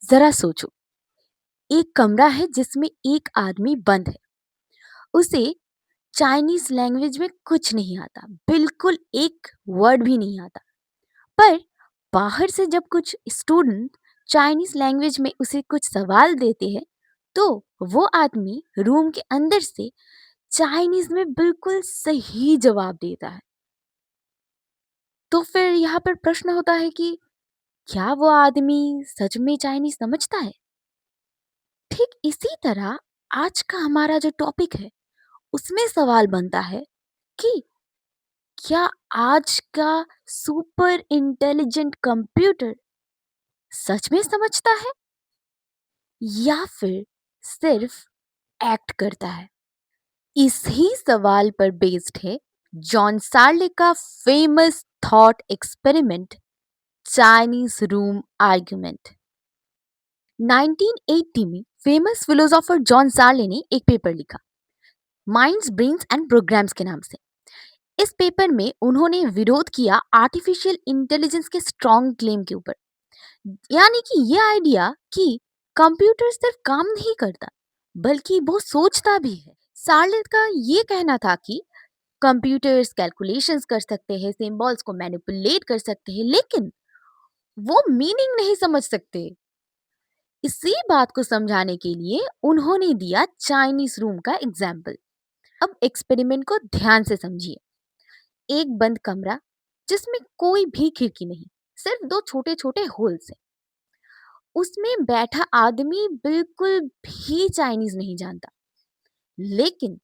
जरा सोचो, एक कमरा है जिसमें एक आदमी बंद है। उसे चाइनीज लैंग्वेज में कुछ नहीं आता, बिल्कुल एक वर्ड भी नहीं आता। पर बाहर से जब कुछ स्टूडेंट चाइनीज लैंग्वेज में उसे कुछ सवाल देते हैं, तो वो आदमी रूम के अंदर से चाइनीज में बिल्कुल सही जवाब देता है। तो फिर यहाँ पर प्रश्न होता है कि क्या वो आदमी सच में चाइनीज समझता है? ठीक इसी तरह आज का हमारा जो टॉपिक है, उसमें सवाल बनता है कि क्या आज का सुपर इंटेलिजेंट कंप्यूटर सच में समझता है या फिर सिर्फ एक्ट करता है? इसी सवाल पर बेस्ड है जॉन सार्ले का famous thought experiment, Chinese room argument. 1980 में फेमस फिलोसोफर जॉन सार्ले ने एक पेपर लिखा, माइंड्स, ब्रेन्स एंड प्रोग्राम्स के नाम से। इस पेपर में उन्होंने विरोध किया आर्टिफिशियल इंटेलिजेंस के स्ट्रॉन्ग क्लेम के ऊपर, यानी कि ये आइडिया कि कंप्यूटर सिर्फ काम नहीं करता बल्कि वो सोचता भी है। सार्लेट का ये कहना था कि कंप्यूटर्स कैलकुलेशंस कर सकते हैं, सिंबल्स को मैनिपुलेट कर सकते हैं, लेकिन वो मीनिंग नहीं समझ सकते। इसी बात को समझाने के लिए उन्होंने दिया चाइनीज रूम का एग्जाम्पल। अब एक्सपेरिमेंट को ध्यान से समझिए। एक बंद कमरा जिसमें कोई भी खिड़की नहीं, सिर्फ दो छोटे छोटे होल्स हैं। उसमें बैठा आदमी बिल्कुल भी चाइनीज नहीं जानता, लेकिन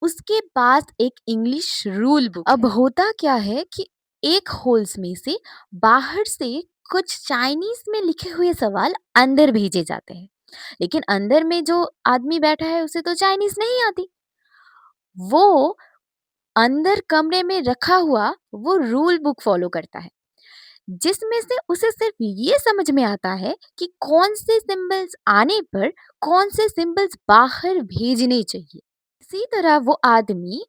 उसके पास एक इंग्लिश रूल बुक अब होता क्या है कि एक होल्स में से बाहर से कुछ चाइनीज में लिखे हुए सवाल अंदर भेजे जाते हैं, लेकिन अंदर में जो आदमी बैठा है उसे तो चाइनीज नहीं आती। वो अंदर कमरे में रखा हुआ वो रूल बुक फॉलो करता है, जिसमें से उसे सिर्फ ये समझ में आता है कि कौन से सिंबल्स आने पर कौन से सिंबल्स बाहर भेजने चाहिए। इसी तरह वो आदमी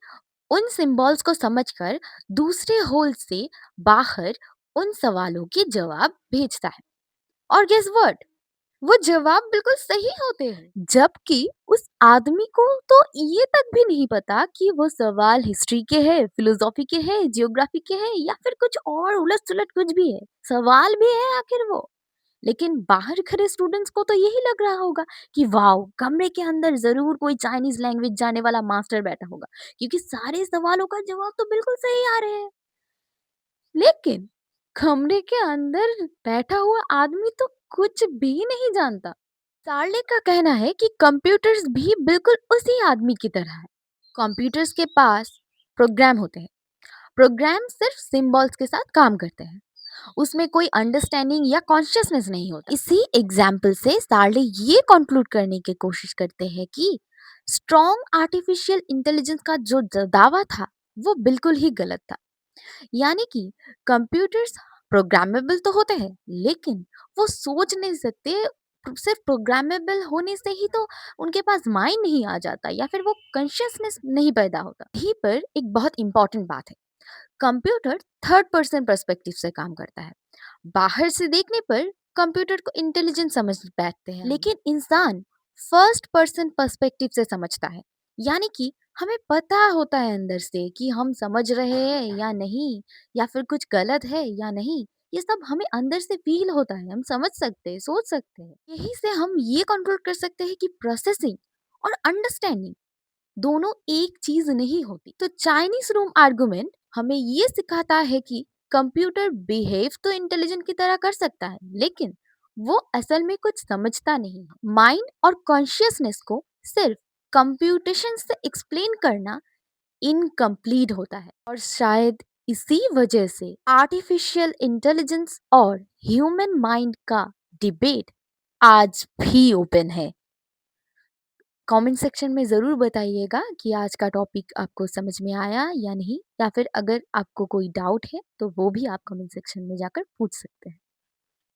उन सिंबल्स को समझकर दूसरे होल से बाहर उन सवालों के जवाब भेजता है। और गेस व्हाट, वो जवाब बिल्कुल सही होते हैं, जबकि उस आदमी को तो ये तक भी नहीं पता कि वो सवाल हिस्ट्री के हैं, फिलोसॉफी के हैं, जियोग्राफी के हैं या फिर कुछ और उलट सुलट कुछ भी है। सवाल भी है आखिर वो। लेकिन बाहर खड़े स्टूडेंट्स को तो यही लग रहा होगा कि वाओ, कमरे के अंदर जरूर कोई चाइनीज लैंग्वेज जाने वाला मास्टर बैठा होगा, क्योंकि सारे सवालों का जवाब तो बिल्कुल सही आ रहे हैं। लेकिन कमरे के अंदर बैठा हुआ आदमी तो कुछ भी नहीं जानता। सार्ले का कहना है कि कंप्यूटर्स भी बिल्कुल उसी आदमी की तरह है। कंप्यूटर्स के पास प्रोग्राम होते हैं। प्रोग्राम सिर्फ सिंबल्स के साथ काम करते हैं। उसमें कोई अंडरस्टैंडिंग या कॉन्शियसनेस नहीं होता। इसी एग्जाम्पल से सार्ले ये कंक्लूड करने की कोशिश करते हैं कि स्ट्रॉन्ग आर्टिफिशियल इंटेलिजेंस का जो दावा था वो बिल्कुल ही गलत था। यानी कि कंप्यूटर्स प्रोग्रामेबल तो होते हैं, लेकिन वो सोच नहीं सकते। सिर्फ प्रोग्रामेबल होने से ही तो उनके पास माइंड नहीं आ जाता या फिर वो कॉन्शियसनेस नहीं पैदा होता। यहीं पर एक बहुत इंपॉर्टेंट बात है, कंप्यूटर थर्ड पर्सन पर्सपेक्टिव से काम करता है। बाहर से देखने पर कंप्यूटर को इंटेलिजेंट समझ बैठते हैं, लेकिन इंसान फर्स्ट पर्सन पर्सपेक्टिव से समझता है। यानी कि हमें पता होता है अंदर से कि हम समझ रहे हैं या नहीं, या फिर कुछ गलत है या नहीं। ये सब हमें अंदर से फील होता है, हम समझ सकते हैं, सोच सकते हैं। यही से हम ये कंट्रोल कर सकते हैं कि प्रोसेसिंग और अंडरस्टैंडिंग दोनों एक चीज नहीं होती। तो चाइनीज रूम आर्गुमेंट हमें ये सिखाता है कि कंप्यूटर बिहेव तो इंटेलिजेंट की तरह कर सकता है, लेकिन वो असल में कुछ समझता नहीं है। माइंड और कॉन्शियसनेस को सिर्फ कंप्यूटेशन से एक्सप्लेन करना इनकम्प्लीट होता है। और शायद इसी वजह से आर्टिफिशियल इंटेलिजेंस और ह्यूमन माइंड का डिबेट आज भी ओपन है। कमेंट सेक्शन में ज़रूर बताइएगा कि आज का टॉपिक आपको समझ में आया या नहीं, या फिर अगर आपको कोई डाउट है तो वो भी आप कमेंट सेक्शन में जाकर पूछ सकते हैं।